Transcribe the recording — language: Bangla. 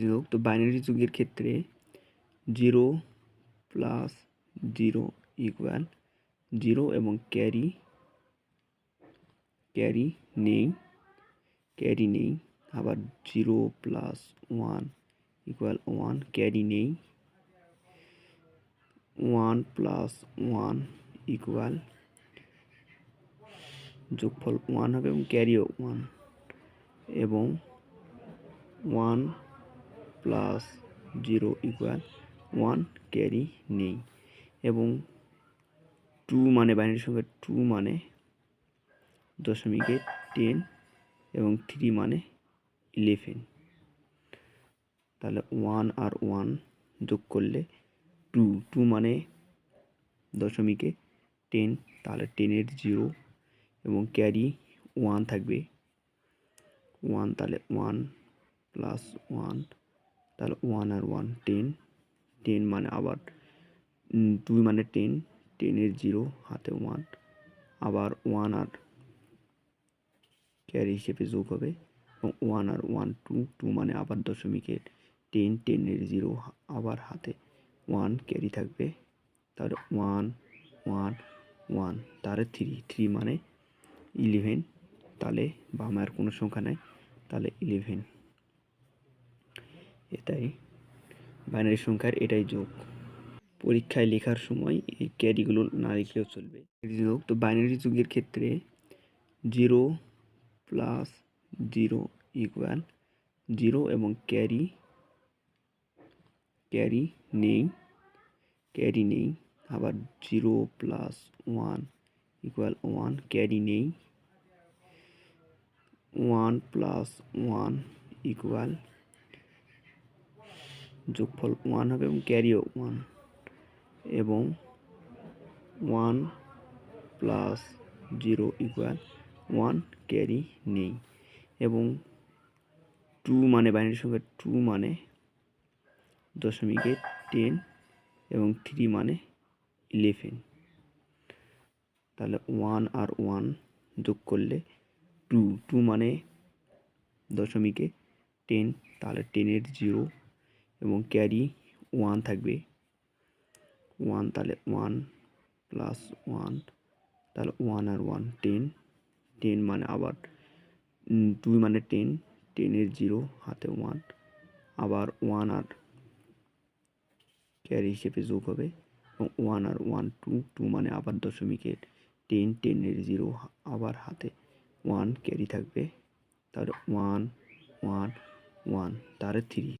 যোগ, তো বাইনারি যুগের ক্ষেত্রে 0 প্লাস 0 ইকুয়াল 0 এবং ক্যারি নেই। আবার 0 প্লাস 1 ইকুয়াল 1, ক্যারি নেই। 1 প্লাস 1 ইকুয়াল যোগফল 1 হবে এবং ক্যারিও 1, এবং 1 প্লাস 0 ইকুয়াল 1, ক্যারি নেই। এবং 2 মানে বাইনারি সংখ্যা 2 মানে দশমিকে 10 এবং 3 মানে 11। তাহলে 1 আর 1 যোগ করলে 2 মানে দশমিকে 10, তাহলে 10-এর 0 এবং ক্যারি 1 থাকবে 1, তাহলে 1 প্লাস 1, তাহলে 1 আর 1 10 মানে আবার 2 মানে 10-এর 0 হাতে 1, আবার 1 আর ক্যারি হিসেবে যোগ হবে এবং 1 আর 1 2 মানে আবার দশমিকের 10-এর 0 আবার হাতে 1, ক্যারি থাকবে। তাহলে 1 1 1, তাহলে 3 মানে 11। তাহলে বামে আর কোনো সংখ্যা নাই, তাহলে 11। এটাই বাইনারি সংখ্যার এটাই যোগ। পরীক্ষায় লেখার সময় এই ক্যারিগুলো না লিখলেও চলবে। যোগ, তো বাইনারি যুগের ক্ষেত্রে 0 প্লাস 0 ইকুয়াল 0 এবং ক্যারি নেই। আবার 0 প্লাস 1 ইকুয়াল 1, ক্যারি নেই। 1 প্লাস 1 ইকুয়াল যোগফল 1 হবে এবং ক্যারিও 1, এবং 1 প্লাস 0 ইকুয়াল 1, ক্যারি নেই। এবং 2 মানে বাইনারি সংখ্যা 2 মানে দশমিকে 10 এবং 3 মানে 11। তাহলে 1 আর 1 যোগ করলে 2 মানে দশমিকে 10, তাহলে 10-এর 0 এবং ক্যারি 1 থাকবে 1, তাহলে 1 প্লাস 1, তাহলে 1 আর 1 10 মানে আবার 2 মানে 10-এর 0 হাতে 1, আবার 1 আর ক্যারি হিসেবে যোগ হবে এবং 1 আর 1 2 মানে আবার দশমিকের 10-এর 0 আবার হাতে 1, ক্যারি থাকবে। তাহলে 1 1 1, তাহলে 3।